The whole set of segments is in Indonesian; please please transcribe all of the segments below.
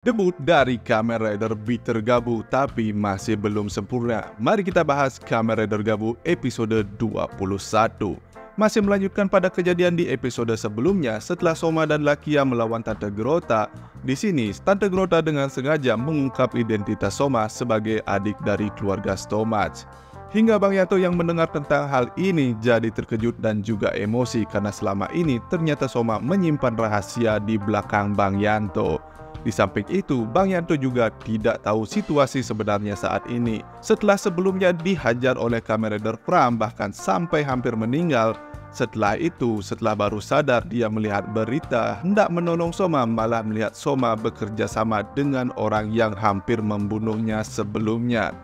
Debut dari Kamen Rider Bitter Gabu tapi masih belum sempurna. Mari kita bahas Kamen Rider Gabu episode 21. Masih melanjutkan pada kejadian di episode sebelumnya setelah Soma dan Lakia melawan Tante Grota. Di sini, Tante Grota dengan sengaja mengungkap identitas Soma sebagai adik dari keluarga Stomach. Hingga Bang Yanto yang mendengar tentang hal ini jadi terkejut dan juga emosi karena selama ini ternyata Soma menyimpan rahasia di belakang Bang Yanto. Di samping itu, Bang Yanto juga tidak tahu situasi sebenarnya saat ini. Setelah sebelumnya dihajar oleh Kamen Rider Fram bahkan sampai hampir meninggal. Setelah itu, setelah baru sadar dia melihat berita hendak menolong Soma, malah melihat Soma bekerja sama dengan orang yang hampir membunuhnya sebelumnya.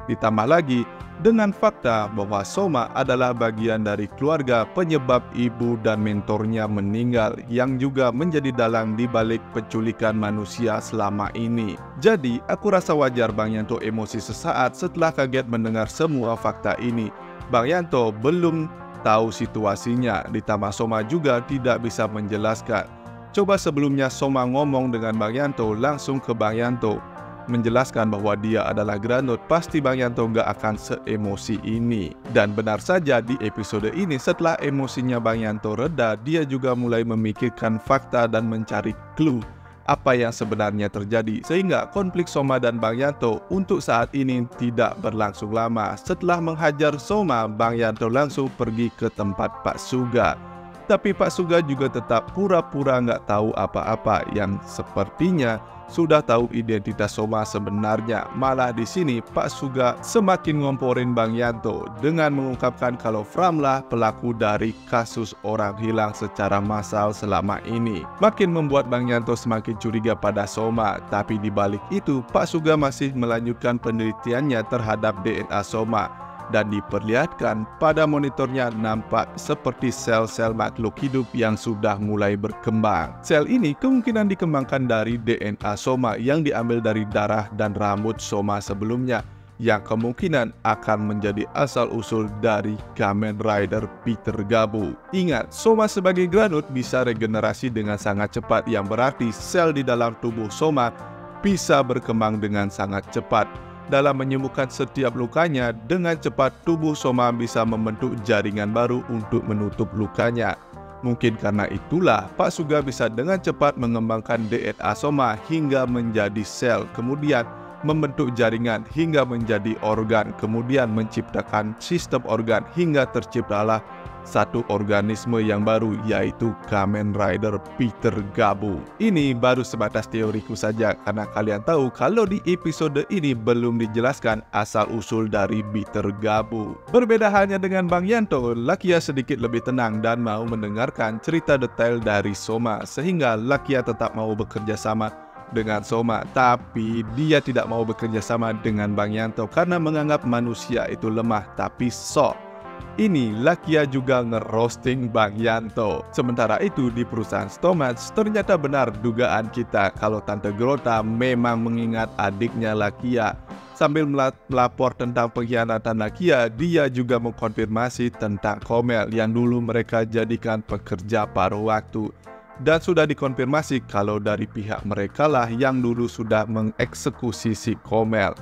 Ditambah lagi dengan fakta bahwa Soma adalah bagian dari keluarga penyebab ibu dan mentornya meninggal yang juga menjadi dalang di balik penculikan manusia selama ini. Jadi, aku rasa wajar Bang Yanto emosi sesaat setelah kaget mendengar semua fakta ini. Bang Yanto belum tahu situasinya, ditambah Soma juga tidak bisa menjelaskan. Coba sebelumnya Soma ngomong dengan Bang Yanto langsung ke Bang Yanto menjelaskan bahwa dia adalah Granut, pasti Bang Yanto nggak akan seemosi ini. Dan benar saja di episode ini setelah emosinya Bang Yanto reda, dia juga mulai memikirkan fakta dan mencari clue apa yang sebenarnya terjadi, sehingga konflik Soma dan Bang Yanto untuk saat ini tidak berlangsung lama. Setelah menghajar Soma, Bang Yanto langsung pergi ke tempat Pak Suga. Tapi Pak Suga juga tetap pura-pura nggak tahu apa-apa, yang sepertinya sudah tahu identitas Soma sebenarnya. Malah di sini Pak Suga semakin ngomporin Bang Yanto dengan mengungkapkan kalau Fram lah pelaku dari kasus orang hilang secara massal selama ini. Makin membuat Bang Yanto semakin curiga pada Soma. Tapi di balik itu Pak Suga masih melanjutkan penelitiannya terhadap DNA Soma. Dan diperlihatkan pada monitornya nampak seperti sel-sel makhluk hidup yang sudah mulai berkembang. Sel ini kemungkinan dikembangkan dari DNA Soma yang diambil dari darah dan rambut Soma sebelumnya, yang kemungkinan akan menjadi asal-usul dari Kamen Rider Bitter Gabu. Ingat, Soma sebagai Granut bisa regenerasi dengan sangat cepat, yang berarti sel di dalam tubuh Soma bisa berkembang dengan sangat cepat. Dalam menyembuhkan setiap lukanya, dengan cepat tubuh Soma bisa membentuk jaringan baru untuk menutup lukanya. Mungkin karena itulah Pak Suga bisa dengan cepat mengembangkan DNA Soma hingga menjadi sel, kemudian membentuk jaringan hingga menjadi organ, kemudian menciptakan sistem organ hingga terciptalah satu organisme yang baru, yaitu Kamen Rider Bitter Gabu. Ini baru sebatas teoriku saja karena kalian tahu kalau di episode ini belum dijelaskan asal-usul dari Bitter Gabu. Berbeda halnya dengan Bang Yanto, Lakia sedikit lebih tenang dan mau mendengarkan cerita detail dari Soma, sehingga Lakia tetap mau bekerja sama dengan Soma, tapi dia tidak mau bekerja sama dengan Bang Yanto karena menganggap manusia itu lemah tapi sok. Ini Lakia juga ngerosting Bang Yanto. Sementara itu di perusahaan Stomach ternyata benar dugaan kita kalau Tante Grota memang mengingat adiknya Lakia. Sambil melapor tentang pengkhianatan Lakia, dia juga mengkonfirmasi tentang Komel yang dulu mereka jadikan pekerja paruh waktu. Dan sudah dikonfirmasi kalau dari pihak mereka lah yang dulu sudah mengeksekusi si Komel.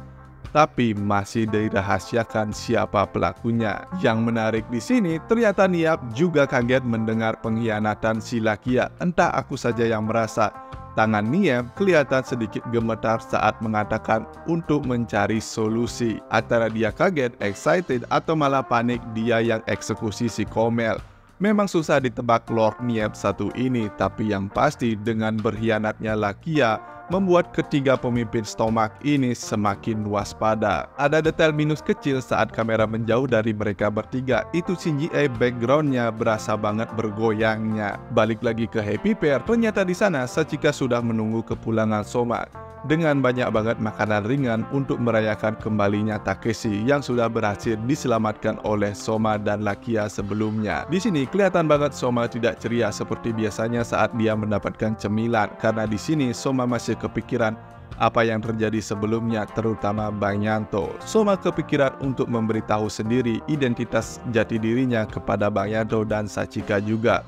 Tapi masih dirahasiakan siapa pelakunya. Yang menarik di sini, ternyata Niap juga kaget mendengar pengkhianatan si Lakia. Entah aku saja yang merasa. Tangan Niap kelihatan sedikit gemetar saat mengatakan untuk mencari solusi. Antara dia kaget, excited, atau malah panik dia yang eksekusi si Komel. Memang susah ditebak Lord Niap satu ini, tapi yang pasti dengan berkhianatnya Lakia membuat ketiga pemimpin Stomach ini semakin waspada. Ada detail minus kecil saat kamera menjauh dari mereka bertiga, itu CGI backgroundnya berasa banget bergoyangnya. Balik lagi ke Happy Pair, ternyata di sana Sachika sudah menunggu kepulangan Soma dengan banyak banget makanan ringan untuk merayakan kembalinya Takeshi yang sudah berhasil diselamatkan oleh Soma dan Lakia sebelumnya. Di sini kelihatan banget Soma tidak ceria seperti biasanya saat dia mendapatkan cemilan, karena di sini Soma masih kepikiran apa yang terjadi sebelumnya, terutama Bang Yanto. Soma kepikiran untuk memberitahu sendiri identitas jati dirinya kepada Bang Yanto dan Sachika juga.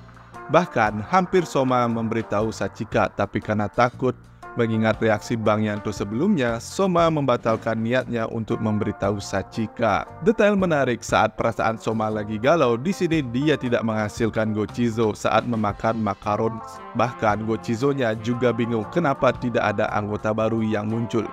Bahkan hampir Soma memberitahu Sachika, tapi karena takut Mengingat reaksi Bang Yanto sebelumnya, Soma membatalkan niatnya untuk memberitahu Sachika. Detail menarik saat perasaan Soma lagi galau, di sini dia tidak menghasilkan Gochizo saat memakan makaron. Bahkan Gochizo-nya juga bingung kenapa tidak ada anggota baru yang muncul.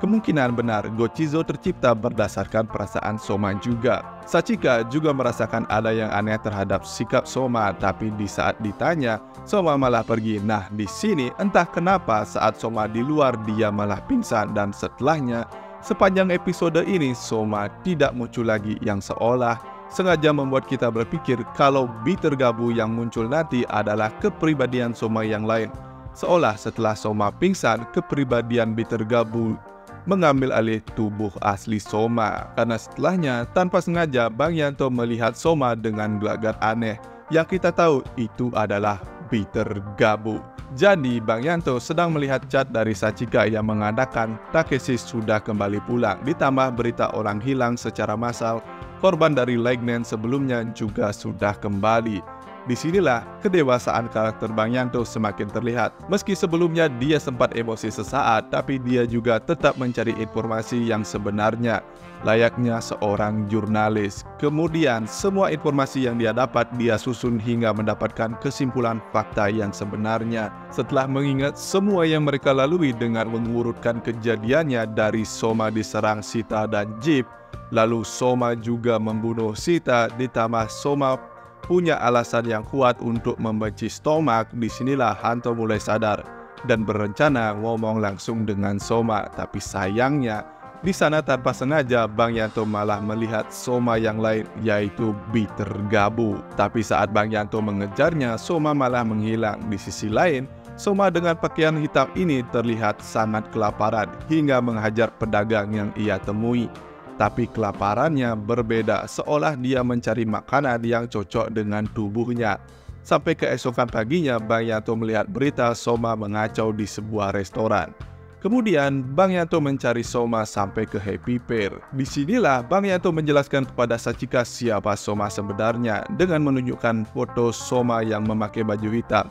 Kemungkinan benar Gochizo tercipta berdasarkan perasaan Soma juga. Sachika juga merasakan ada yang aneh terhadap sikap Soma, tapi di saat ditanya, Soma malah pergi. Nah, di sini entah kenapa saat Soma di luar dia malah pingsan, dan setelahnya sepanjang episode ini Soma tidak muncul lagi, yang seolah sengaja membuat kita berpikir kalau Bitter Gabu yang muncul nanti adalah kepribadian Soma yang lain. Seolah setelah Soma pingsan, kepribadian Bitter Gabu mengambil alih tubuh asli Soma. Karena setelahnya, tanpa sengaja Bang Yanto melihat Soma dengan gelagat aneh, yang kita tahu itu adalah Bitter Gabu. Jadi Bang Yanto sedang melihat chat dari Sachika yang mengatakan Takeshi sudah kembali pulang, ditambah berita orang hilang secara massal, korban dari Legnan sebelumnya juga sudah kembali. Disinilah kedewasaan karakter Bang Yanto semakin terlihat. Meski sebelumnya dia sempat emosi sesaat, tapi dia juga tetap mencari informasi yang sebenarnya, layaknya seorang jurnalis. Kemudian semua informasi yang dia dapat dia susun hingga mendapatkan kesimpulan fakta yang sebenarnya. Setelah mengingat semua yang mereka lalui dengan mengurutkan kejadiannya dari Soma diserang Sita dan Jeep, lalu Soma juga membunuh Sita, ditambah Soma punya alasan yang kuat untuk membenci Stomach. Disinilah Hanto mulai sadar dan berencana ngomong langsung dengan Soma. Tapi sayangnya di sana tanpa sengaja Bang Yanto malah melihat Soma yang lain, yaitu Bitter Gabu. Tapi saat Bang Yanto mengejarnya, Soma malah menghilang. Di sisi lain, Soma dengan pakaian hitam ini terlihat sangat kelaparan hingga menghajar pedagang yang ia temui. Tapi kelaparannya berbeda, seolah dia mencari makanan yang cocok dengan tubuhnya. Sampai keesokan paginya, Bang Yanto melihat berita Soma mengacau di sebuah restoran. Kemudian, Bang Yanto mencari Soma sampai ke Happy Pear. Disinilah Bang Yanto menjelaskan kepada Sachika siapa Soma sebenarnya dengan menunjukkan foto Soma yang memakai baju hitam.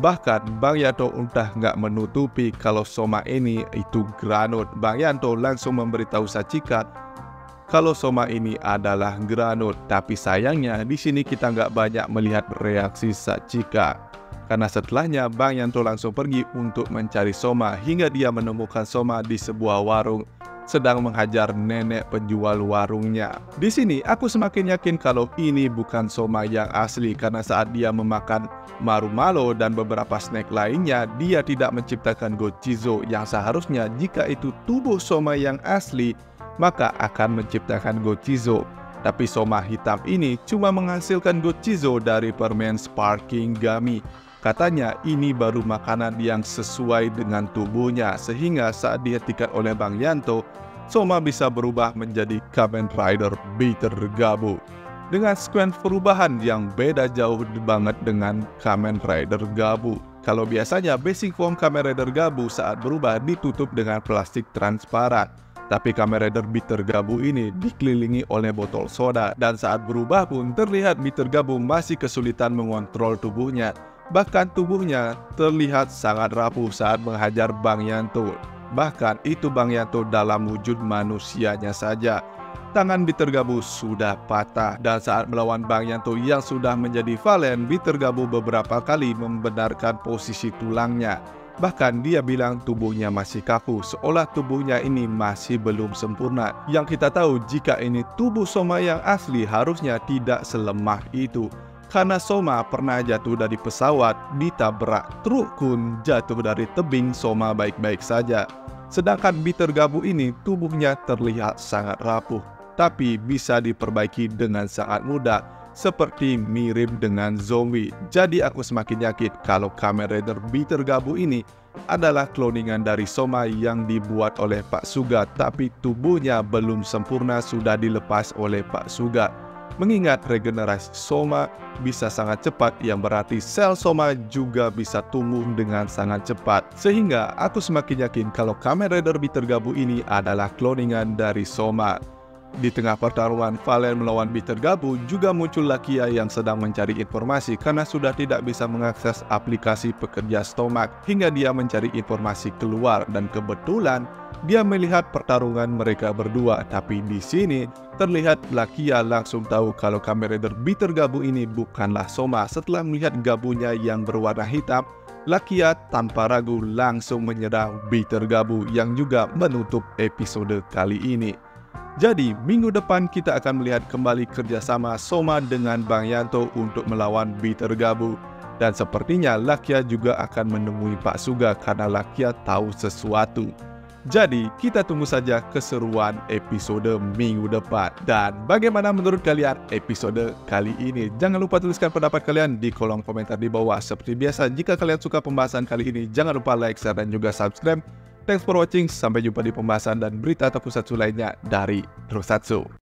Bahkan Bang Yanto entah nggak menutupi kalau Soma ini itu Granut. Bang Yanto langsung memberitahu Sachika kalau Soma ini adalah Granut. Tapi sayangnya di sini kita nggak banyak melihat reaksi Sachika. Karena setelahnya Bang Yanto langsung pergi untuk mencari Soma hingga dia menemukan Soma di sebuah warung sedang menghajar nenek penjual warungnya. Di sini aku semakin yakin kalau ini bukan Soma yang asli, karena saat dia memakan marumalo dan beberapa snack lainnya, dia tidak menciptakan Gochizo yang seharusnya jika itu tubuh Soma yang asli maka akan menciptakan Gochizo. Tapi Soma hitam ini cuma menghasilkan Gochizo dari permen Sparking Gummy. Katanya ini baru makanan yang sesuai dengan tubuhnya, sehingga saat dihentikan oleh Bang Yanto, Soma bisa berubah menjadi Kamen Rider Bitter Gabu. Dengan sekuen perubahan yang beda jauh banget dengan Kamen Rider Gabu. Kalau biasanya basic form Kamen Rider Gabu saat berubah ditutup dengan plastik transparan. Tapi Kamen Rider Bitter Gabu ini dikelilingi oleh botol soda, dan saat berubah pun terlihat Bitter Gabu masih kesulitan mengontrol tubuhnya. Bahkan tubuhnya terlihat sangat rapuh saat menghajar Bang Yanto. Bahkan itu Bang Yanto dalam wujud manusianya saja. Tangan Bitter Gabu sudah patah, dan saat melawan Bang Yanto yang sudah menjadi Valen, Bitter Gabu beberapa kali membenarkan posisi tulangnya. Bahkan dia bilang tubuhnya masih kaku, seolah tubuhnya ini masih belum sempurna. Yang kita tahu jika ini tubuh Soma yang asli harusnya tidak selemah itu. Karena Soma pernah jatuh dari pesawat, ditabrak truk pun jatuh dari tebing Soma baik-baik saja. Sedangkan Bitter Gabu ini tubuhnya terlihat sangat rapuh, tapi bisa diperbaiki dengan sangat mudah, seperti mirip dengan zombie. Jadi aku semakin yakin kalau Kamen Rider Bitter Gabu ini adalah kloningan dari Soma yang dibuat oleh Pak Suga, tapi tubuhnya belum sempurna sudah dilepas oleh Pak Suga. Mengingat regenerasi Soma bisa sangat cepat, yang berarti sel Soma juga bisa tumbuh dengan sangat cepat. Sehingga aku semakin yakin kalau Kamen Rider Bitter Gabu ini adalah kloningan dari Soma. Di tengah pertarungan Valen melawan Bitter Gabu, juga muncul Lakia yang sedang mencari informasi karena sudah tidak bisa mengakses aplikasi pekerja Stomak hingga dia mencari informasi keluar, dan kebetulan dia melihat pertarungan mereka berdua. Tapi di sini terlihat Lakia langsung tahu kalau Kamen Rider Bitter Gabu ini bukanlah Soma. Setelah melihat gabunya yang berwarna hitam, Lakia tanpa ragu langsung menyerang Bitter Gabu yang juga menutup episode kali ini. Jadi, minggu depan kita akan melihat kembali kerjasama Soma dengan Bang Yanto untuk melawan Bitter Gabu. Dan sepertinya Lakia juga akan menemui Pak Suga karena Lakia tahu sesuatu. Jadi, kita tunggu saja keseruan episode minggu depan. Dan bagaimana menurut kalian episode kali ini? Jangan lupa tuliskan pendapat kalian di kolom komentar di bawah. Seperti biasa, jika kalian suka pembahasan kali ini, jangan lupa like, share, dan juga subscribe. Thanks for watching, sampai jumpa di pembahasan dan berita atau pusatsu lainnya dari Drosatsu.